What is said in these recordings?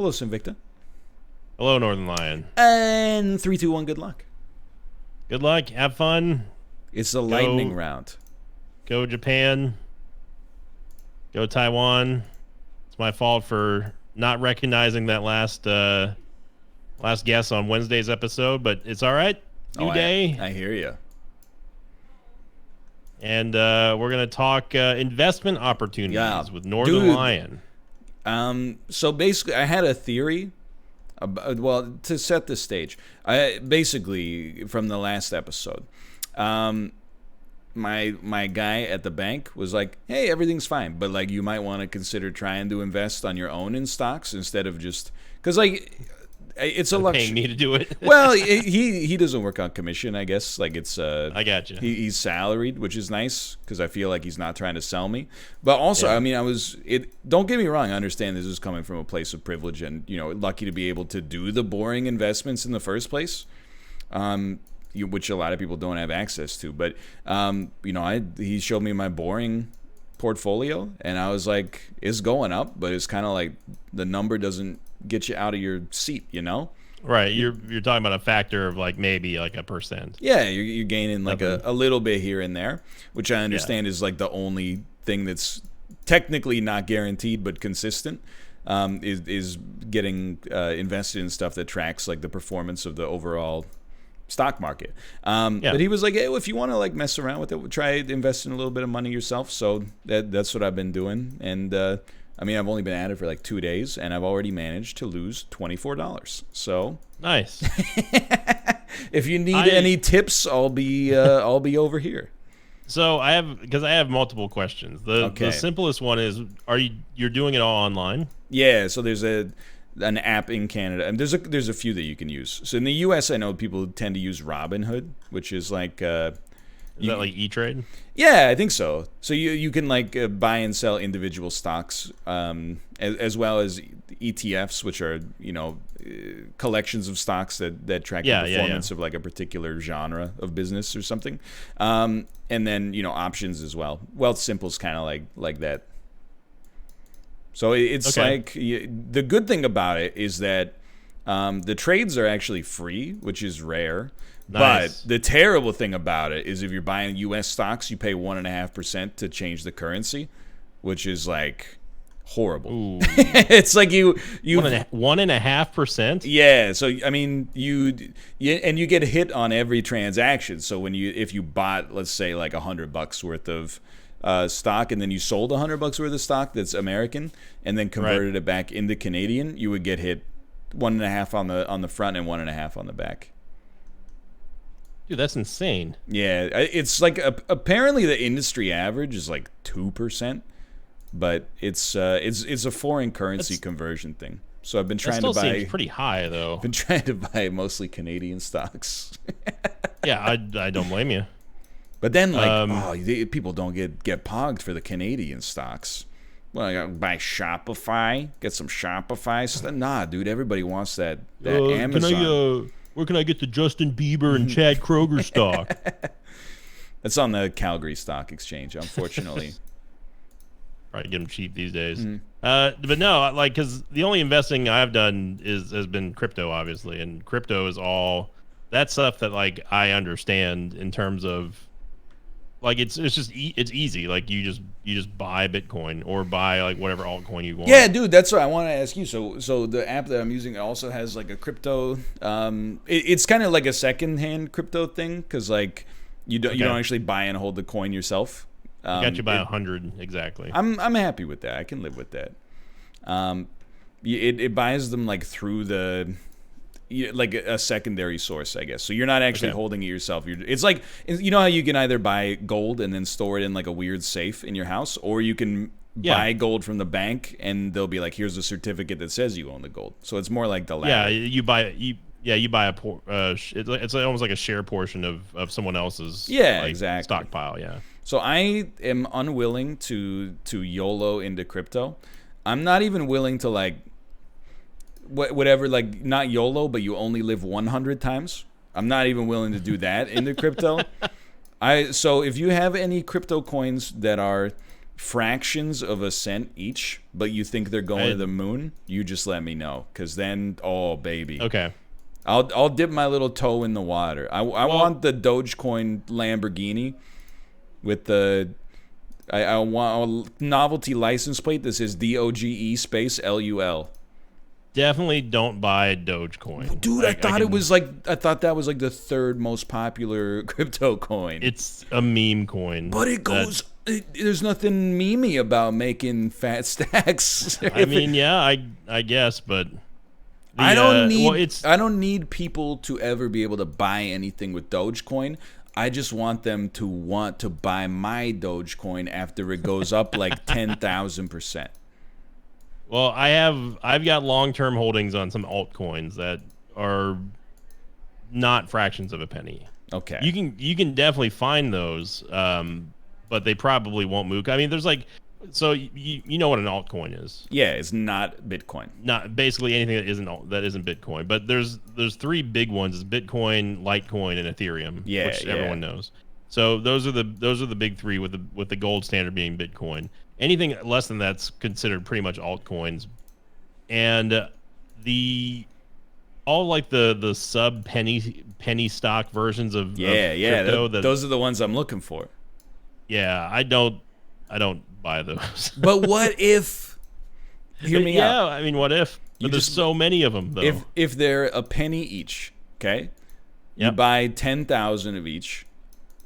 Hello, Sinvicta. Hello, Northern Lion. And 3, 2, 1, good luck. Good luck. Have fun. It's the lightning round. Go Japan. Go Taiwan. It's my fault for not recognizing that last guess on Wednesday's episode, but it's all right. New day. I hear you. And we're going to talk investment opportunities with Northern Lion. So basically, I had a theory. Well, to set the stage, basically from the last episode, my guy at the bank was like, "Hey, everything's fine, but like you might want to consider trying to invest on your own in stocks instead of just because like it's a luxury." Paying me to do it. Well, he doesn't work on commission, I guess. Like it's I got you. He's salaried, which is nice because I feel like he's not trying to sell me. But also, I mean, don't get me wrong. I understand this is coming from a place of privilege, and lucky to be able to do the boring investments in the first place, which a lot of people don't have access to. But he showed me my boring portfolio, and I was like, it's going up, but it's kind of like the number doesn't get you out of your seat, Right, you're talking about a factor of like maybe like 1%. Yeah, you're gaining like a little bit here and there, which I understand is like the only thing that's technically not guaranteed but consistent. Is getting invested in stuff that tracks like the performance of the overall stock market. But he was like, hey, well, if you want to like mess around with it, try investing a little bit of money yourself. So that's what I've been doing, and I mean, I've only been at it for like 2 days, and I've already managed to lose $24. So nice. If you need any tips, I'll be over here. So I have multiple questions. The simplest one is, you're doing it all online? Yeah. So there's an app in Canada, and there's a few that you can use. So in the U.S., I know people tend to use Robinhood, which is like. Is that like E-Trade? Yeah, I think so. So you can like buy and sell individual stocks, as well as ETFs, which are collections of stocks that track the performance of like a particular genre of business or something, and then options as well. Wealthsimple's kind of like that. So it's like the good thing about it is that the trades are actually free, which is rare. Nice. But the terrible thing about it is if you're buying U.S. stocks, you pay 1.5% to change the currency, which is like horrible. It's like you 1.5%. Yeah. So I mean, you get hit on every transaction. So if you bought, let's say, like $100 worth of stock, and then you sold $100 worth of stock that's American, and then converted it back into Canadian, you would get hit 1.5 on the front and 1.5 on the back. Dude, that's insane. Yeah, it's like apparently the industry average is like 2%, but it's a foreign currency conversion thing. So I've been trying to buy. That seems pretty high, though. I've been trying to buy mostly Canadian stocks. Yeah, I don't blame you. But then people don't get pogged for the Canadian stocks. Well, I gotta buy Shopify, get some Shopify stuff. Nah, dude, everybody wants that Amazon. Where can I get the Justin Bieber and Chad Kroger stock? It's on the Calgary Stock Exchange, unfortunately. Probably get them cheap these days. But no, like, because the only investing I've done has been crypto, obviously, and crypto is all that stuff that like I understand in terms of like it's easy. Like you just buy Bitcoin or buy like whatever altcoin you want. Yeah, dude, that's what I want to ask you. So the app that I'm using also has like a crypto. It's kind of like a secondhand crypto thing because like you don't actually buy and hold the coin yourself. I got you by 100 exactly. I'm happy with that. I can live with that. It buys them like through like a secondary source, I guess. So you're not actually holding it yourself. It's like, how you can either buy gold and then store it in like a weird safe in your house, or you can buy gold from the bank and they'll be like, here's a certificate that says you own the gold. So it's more like the latter. Yeah, you buy it's almost like a share portion of someone else's exactly stockpile. Yeah. So I am unwilling to YOLO into crypto. I'm not even willing to like whatever, like not YOLO, but you only live 100 times. I'm not even willing to do that into crypto. So if you have any crypto coins that are fractions of a cent each, but you think they're going to the moon, you just let me know, because then, oh baby, Okay. I'll dip my little toe in the water. I want the Dogecoin Lamborghini with the I want a novelty license plate that says DOGE space LUL. Definitely don't buy Dogecoin, dude. I thought that was like the third most popular crypto coin. It's a meme coin, but there's nothing memey about making fat stacks. I mean, yeah, I guess, but I don't need people to ever be able to buy anything with Dogecoin. I just want them to want to buy my Dogecoin after it goes up like 10,000%. Well, I've got long-term holdings on some altcoins that are not fractions of a penny. Okay. You can definitely find those, but they probably won't move. I mean, there's like, so you know what an altcoin is? Yeah, it's not Bitcoin. Not basically anything that isn't Bitcoin. But there's three big ones: it's Bitcoin, Litecoin, and Ethereum. Yeah, which everyone knows. So those are the big three, with the gold standard being Bitcoin. Anything less than that's considered pretty much altcoins, and all like the sub penny stock versions of crypto, those are the ones I'm looking for. Yeah, I don't buy those. But what if? Hear me out. Yeah, I mean, what if? But there's so many of them, though. If they're a penny each, okay, you buy 10,000 of each.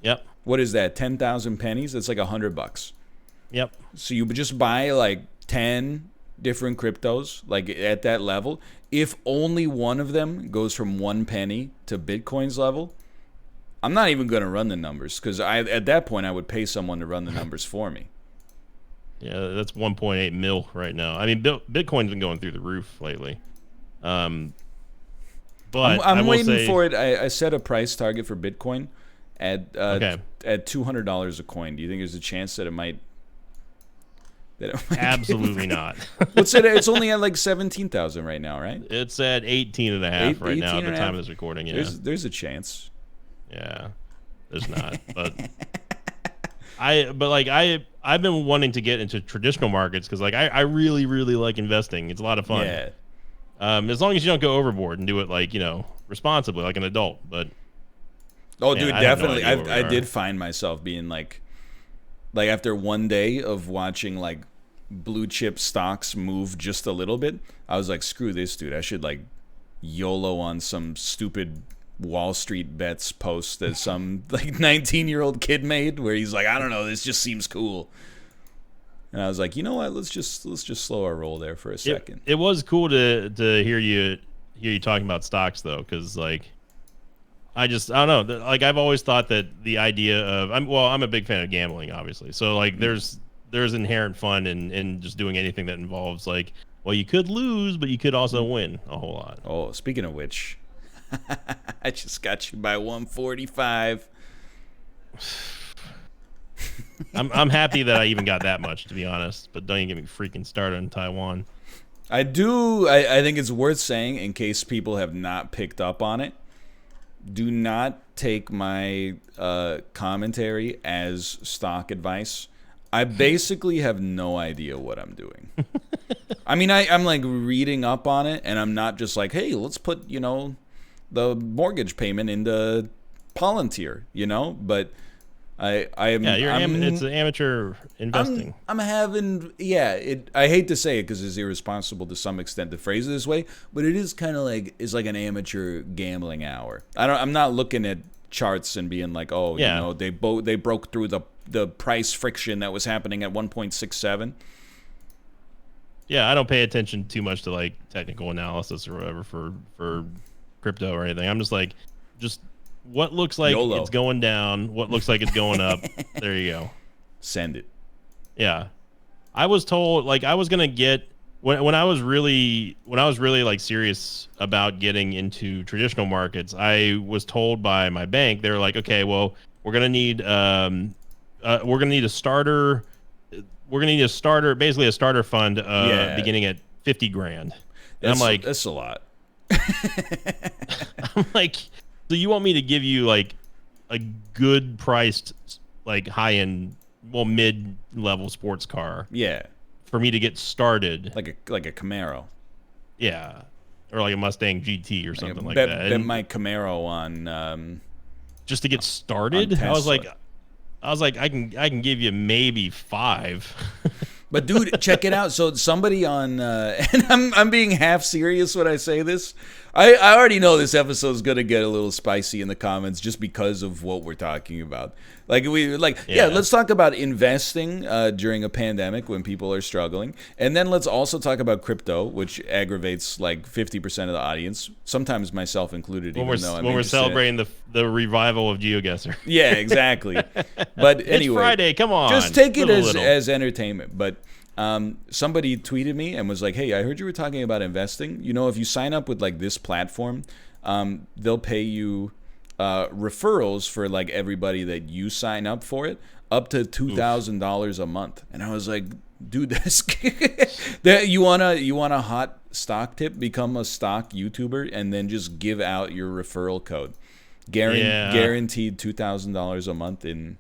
Yep. What is that? 10,000 pennies? That's like $100. Yep. So you just buy like 10 different cryptos, like at that level. If only one of them goes from 1 penny to Bitcoin's level, I'm not even going to run the numbers, because at that point I would pay someone to run the numbers for me. Yeah, that's 1.8 mil right now. I mean, Bitcoin's been going through the roof lately. But I'm waiting for it. I set a price target for Bitcoin at $200 a coin. Do you think there's a chance that it might? Absolutely not. It's only at like 17,000 right now, right? It's at 18.5 right now at the time of this recording. Yeah, there's a chance. Yeah, there's not, but I've been wanting to get into traditional markets, because like I really like investing. It's a lot of fun. Yeah. As long as you don't go overboard and do it like, responsibly, like an adult. But dude, definitely. I did find myself being like after one day of watching like blue chip stocks move just a little bit, I was like, screw this, dude. I should like YOLO on some stupid Wall Street bets post that some like 19-year-old kid made, where he's like, I don't know, this just seems cool. And I was like, you know what? Let's just slow our roll there for a second. It was cool to hear you talking about stocks, though, because like I don't know, like I've always thought that the idea of I'm a big fan of gambling, obviously. So like there's inherent fun in just doing anything that involves like, well, you could lose, but you could also win a whole lot. Oh, speaking of which, I just got you by 145. I'm happy that I even got that much, to be honest. But don't even get me freaking started on Taiwan. I think it's worth saying, in case people have not picked up on it, do not take my commentary as stock advice. I basically have no idea what I'm doing. I mean, I'm like reading up on it, and I'm not just like, hey, let's put, the mortgage payment into Palantir, but it's amateur investing. I'm having, I hate to say it because it's irresponsible to some extent to phrase it this way, but it is kind of like, it's like an amateur gambling hour. I'm not looking at charts and being like, they broke through the price friction that was happening at 1.67. Yeah, I don't pay attention too much to like technical analysis or whatever for crypto or anything. I'm just like, what looks like YOLO. It's going down, what looks like it's going up. There you go. Send it. Yeah. I was told like I was going to get when I was really like serious about getting into traditional markets, I was told by my bank, they were like, okay, well, we're going to need a starter basically a starter fund beginning at 50 grand. And I'm like, that's a lot. I'm like, so you want me to give you like a good priced, like high end mid-level sports car. Yeah, For me to get started, like a Camaro. yeah, or like a Mustang GT or something like bet, that. Bet my Camaro on just to get started, I was like, I can give you maybe 5. But dude, check it out. So somebody on, and I'm being half serious when I say this. I already know this episode is gonna get a little spicy in the comments just because of what we're talking about. Yeah, let's talk about investing during a pandemic when people are struggling, and then let's also talk about crypto, which aggravates like 50% of the audience, sometimes myself included. When we're celebrating the revival of GeoGuessr. Yeah, exactly. But anyway, it's Friday. Come on, just take it as entertainment. But somebody tweeted me and was like, "Hey, I heard you were talking about investing. You know, if you sign up with like this platform, they'll pay you referrals for like everybody that you sign up for it, up to $2,000 a month." And I was like, "Dude, that's you want a hot stock tip? Become a stock YouTuber and then just give out your referral code, guaranteed $2,000 a month in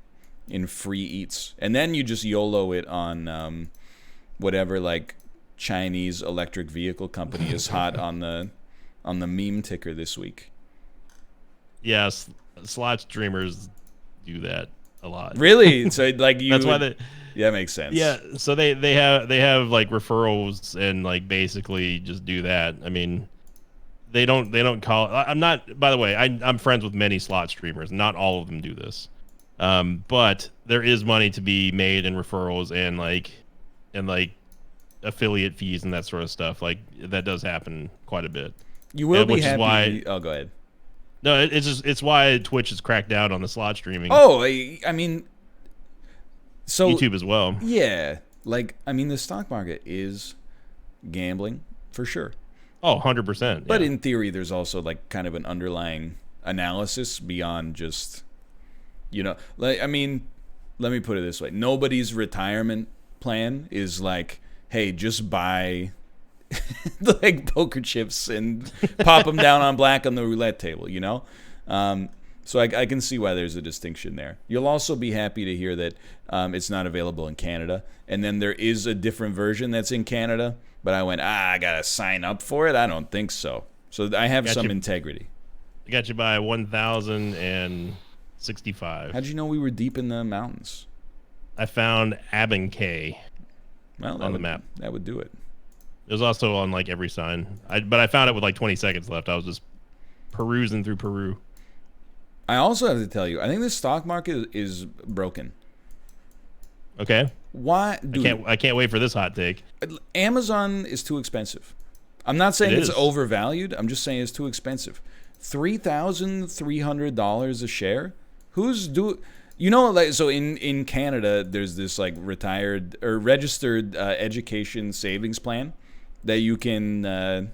free eats, and then you just YOLO it on." Whatever like Chinese electric vehicle company is hot on the meme ticker this week. Yes, slot streamers do that a lot. Really? So like that's why they. Yeah, makes sense. Yeah, so they have like referrals and like basically just do that. I mean, they don't call. I'm not. By the way, I'm friends with many slot streamers. Not all of them do this, but there is money to be made in referrals and like affiliate fees and that sort of stuff. Like that does happen quite a bit. You will be happy. Why, oh, go ahead. No, it's why Twitch has cracked down on the slot streaming. Oh, I mean, so YouTube as well. Yeah, like I mean, the stock market is gambling for sure. Oh, 100%. But in theory, there's also like kind of an underlying analysis beyond just, like I mean, let me put it this way: nobody's retirement plan is like, hey, just buy like poker chips and pop them down on black on the roulette table, so I can see why there's a distinction there. You'll also be happy to hear that it's not available in Canada, and then there is a different version that's in Canada, but I went, I gotta sign up for it. I don't think so. So I have some integrity. I got you by 1,065. How'd you know we were deep in the mountains? I found Abancay on the map. That would do it. It was also on like every sign. But I found it with like 20 seconds left. I was just perusing through Peru. I also have to tell you, I think the stock market is broken. Okay. Why? Dude, I can't wait for this hot take. Amazon is too expensive. I'm not saying it's overvalued. I'm just saying it's too expensive. $3,300 a share. So in Canada, there's this like retired or registered education savings plan that you can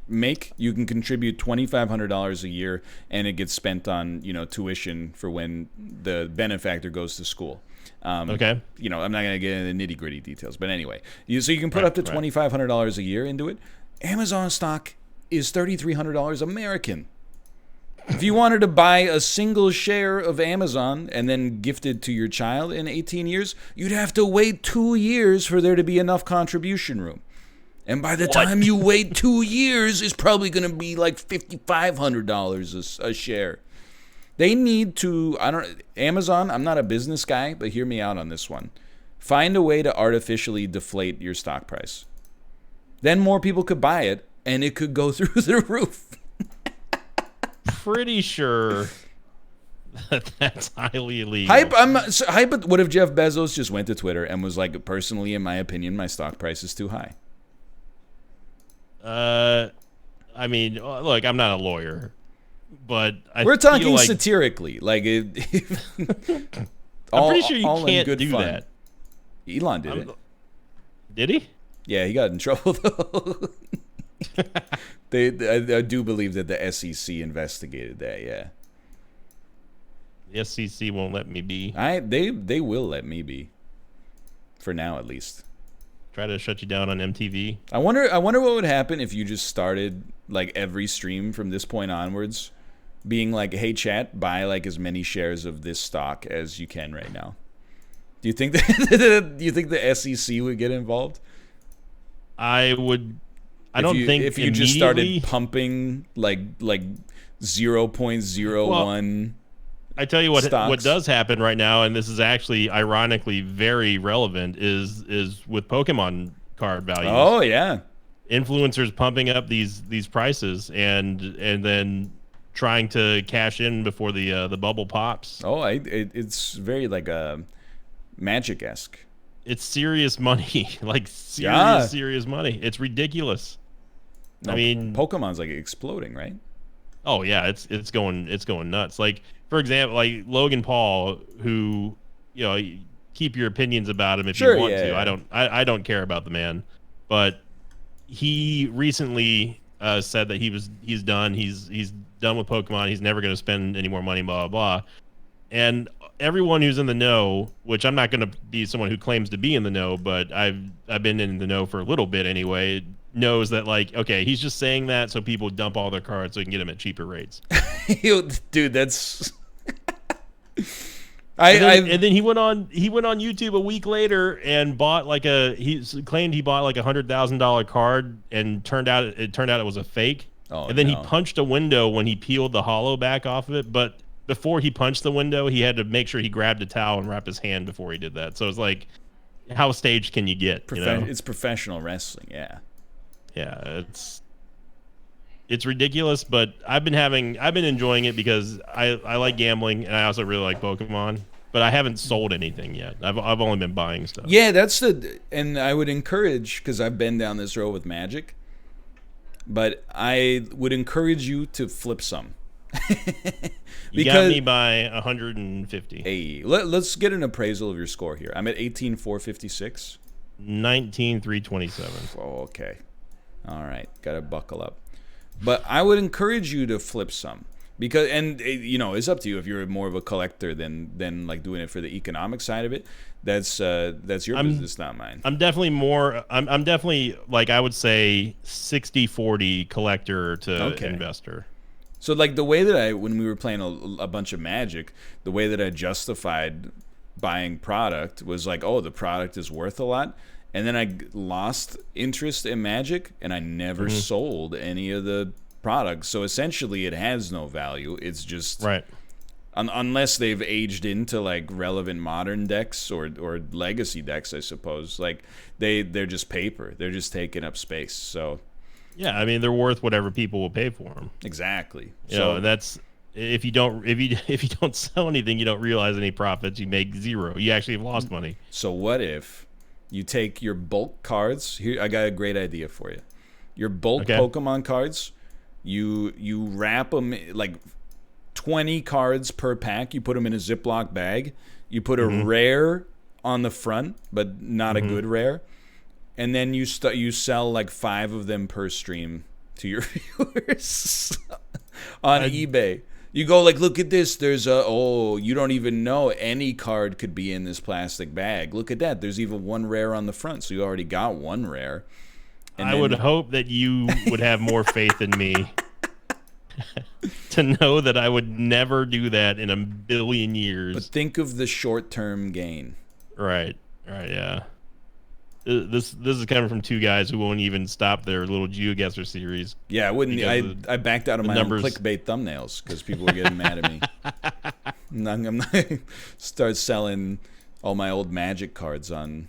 make. You can contribute $2,500 a year, and it gets spent on tuition for when the benefactor goes to school. Okay. I'm not going to get into the nitty gritty details, but anyway, so you can put up to $2,500 a year into it. Amazon stock is $3,300 American. If you wanted to buy a single share of Amazon and then gift it to your child in 18 years, you'd have to wait 2 years for there to be enough contribution room. And by the time you wait 2 years, it's probably going to be like $5,500 a share. They need to, Amazon, I'm not a business guy, but hear me out on this one. Find a way to artificially deflate your stock price. Then more people could buy it, and it could go through the roof. Pretty sure that's highly illegal. But what if Jeff Bezos just went to Twitter and was like, personally, in my opinion, my stock price is too high? I mean, look, I'm not a lawyer, but we're talking satirically. Like, I'm pretty sure you can't do that. Elon did it. Did he? Yeah, he got in trouble though. I do believe that the SEC investigated that. Yeah. The SEC won't let me be. They will let me be. For now, at least. Try to shut you down on MTV. I wonder what would happen if you just started like every stream from this point onwards, being like, "Hey chat, buy like as many shares of this stock as you can right now." Do you think that, do you think the SEC would get involved? I would. I don't think if you just started pumping like 0.01. I tell you what does happen right now, and this is actually ironically very relevant, is with Pokemon card values. Oh yeah, influencers pumping up these prices and then trying to cash in before the bubble pops. Oh, it's very like a Magic-esque. It's serious money, like serious money. It's ridiculous. No, I mean, Pokemon's like exploding, right? Oh yeah, it's going nuts. Like for example, like Logan Paul, who keep your opinions about him if you want to. Yeah. I don't care about the man, but he recently said that he's done. He's done with Pokemon. He's never going to spend any more money. Blah blah blah. And everyone who's in the know, which I'm not going to be someone who claims to be in the know, but I've been in the know for a little bit anyway, knows that like, okay, he's just saying that so people dump all their cards so he can get them at cheaper rates. Dude, that's and then he went on YouTube a week later and bought he claimed he bought like $100,000 card, and it turned out it was a fake. Oh, and then he punched a window when he peeled the hollow back off of it, but before he punched the window, he had to make sure he grabbed a towel and wrapped his hand before he did that. So it's like, how staged can you get? It's professional wrestling, yeah. Yeah, it's ridiculous, but I've been enjoying it because I like gambling, and I also really like Pokemon. But I haven't sold anything yet. I've only been buying stuff. Yeah, and I would encourage, because I've been down this road with Magic, but I would encourage you to flip some. You got me by 150. Hey, let's get an appraisal of your score here. I'm at 18,456. 19,327. Oh, okay. All right, gotta buckle up. But I would encourage you to flip some, because, and it's up to you if you're more of a collector than like doing it for the economic side of it. That's your business, not mine. I'm definitely I'm definitely, like, I would say 60-40 collector to investor. So like the way that when we were playing a bunch of Magic, the way that I justified buying product was like, oh, the product is worth a lot. And then I lost interest in Magic, and I never sold any of the products. So essentially it has no value. It's just right. Unless they've aged into like relevant modern decks or legacy decks, I suppose. Like they're just paper. They're just taking up space. So yeah, I mean, they're worth whatever people will pay for them. Exactly. And that's if you don't sell anything, you don't realize any profits. You make zero. You actually have lost money. So what if you take your bulk cards? Here, I got a great idea for you. Your bulk Pokemon cards, you wrap them like 20 cards per pack. You put them in a Ziploc bag. You put a rare on the front, but not a good rare. And then you sell like 5 of them per stream to your viewers on eBay. You go like, look at this. There's you don't even know any card could be in this plastic bag. Look at that. There's even one rare on the front, so you already got one rare. And I would hope that you would have more faith in me to know that I would never do that in a billion years. But think of the short-term gain. Right, yeah. This is coming from two guys who won't even stop their little GeoGuessr series. Yeah, I wouldn't. I backed out of my own clickbait thumbnails because people were getting mad at me. I'm not start selling all my old Magic cards on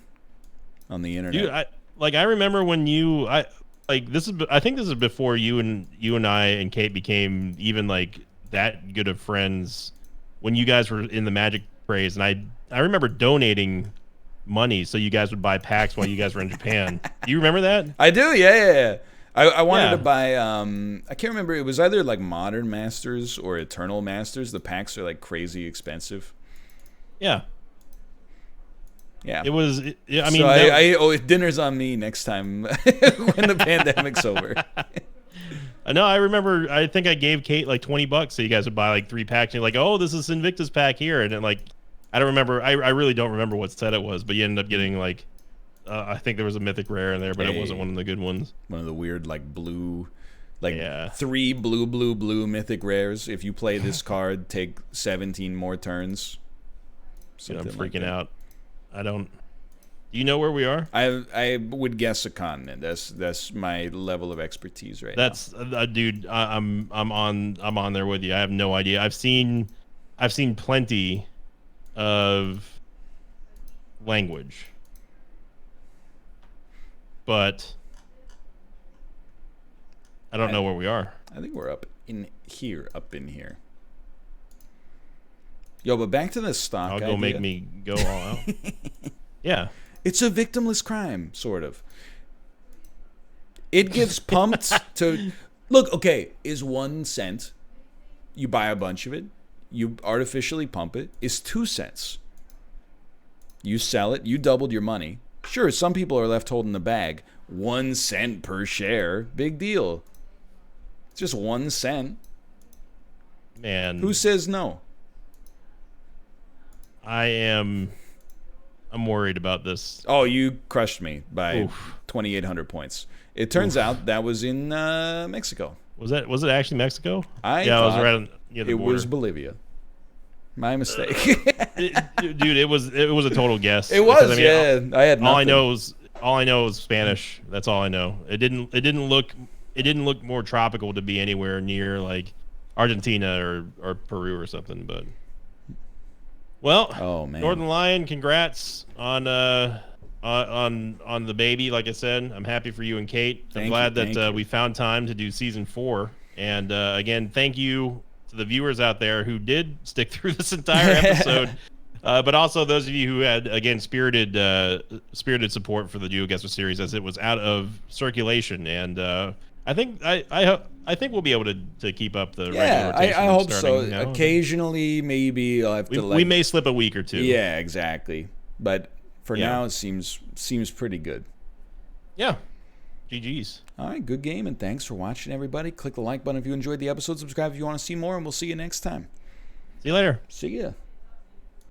the internet. Dude, I remember when I think this is before you and I and Kate became even like that good of friends. When you guys were in the Magic craze, and I remember donating money so you guys would buy packs while you guys were in Japan. Do you remember that? I do, yeah. I wanted to buy I can't remember, it was either like Modern Masters or Eternal Masters. The packs are like crazy expensive. Yeah. Yeah. It was I mean, so dinner's on me next time when the pandemic's over. No, I remember, I think I gave Kate like $20 so you guys would buy like 3 packs, and you're like, oh, this is Invictus pack here, and then like I don't remember. I really don't remember what set it was, but you ended up getting like, I think there was a mythic rare in there, but it wasn't one of the good ones. One of the weird like blue, like 3 blue mythic rares. If you play this card, take 17 more turns. I'm freaking out. I don't. Do you know where we are? I would guess a continent. That's my level of expertise right That's dude. I'm on there with you. I have no idea. I've seen plenty of language, but I don't know where we are. I think we're up in here. Yo, but back to the stock idea. I'll go make me go all out. Yeah. It's a victimless crime, sort of. It gets pumped to... Look, okay, is 1 cent, you buy a bunch of it, you artificially pump it, is 2 cents. You sell it, you doubled your money. Sure, some people are left holding the bag. 1 cent per share, big deal. It's just 1 cent. Man. Who says no? I'm worried about this. Oh, you crushed me by 2,800 points. It turns out that was in Mexico. Was it actually Mexico? I was right near the border. It was Bolivia. My mistake. Dude, it was a total guess. It was, yeah. I had nothing. All I know is Spanish. That's all I know. It didn't look more tropical to be anywhere near like Argentina or Peru or something, but well, oh man. Northern Lion, congrats on the baby. Like I said, I'm happy for you and Kate. I'm glad that we found time to do season 4. And again, thank you to the viewers out there who did stick through this entire episode. But also those of you who had, again, spirited support for the GeoGuessr series as it was out of circulation. And I think we'll be able to keep up the regular rotation. I hope so. Now. Occasionally, maybe I'll have to. We may slip a week or two. Yeah, exactly. But for now, it seems pretty good. Yeah. GG's. All right, good game, and thanks for watching, everybody. Click the like button if you enjoyed the episode. Subscribe if you want to see more, and we'll see you next time. See you later. See ya.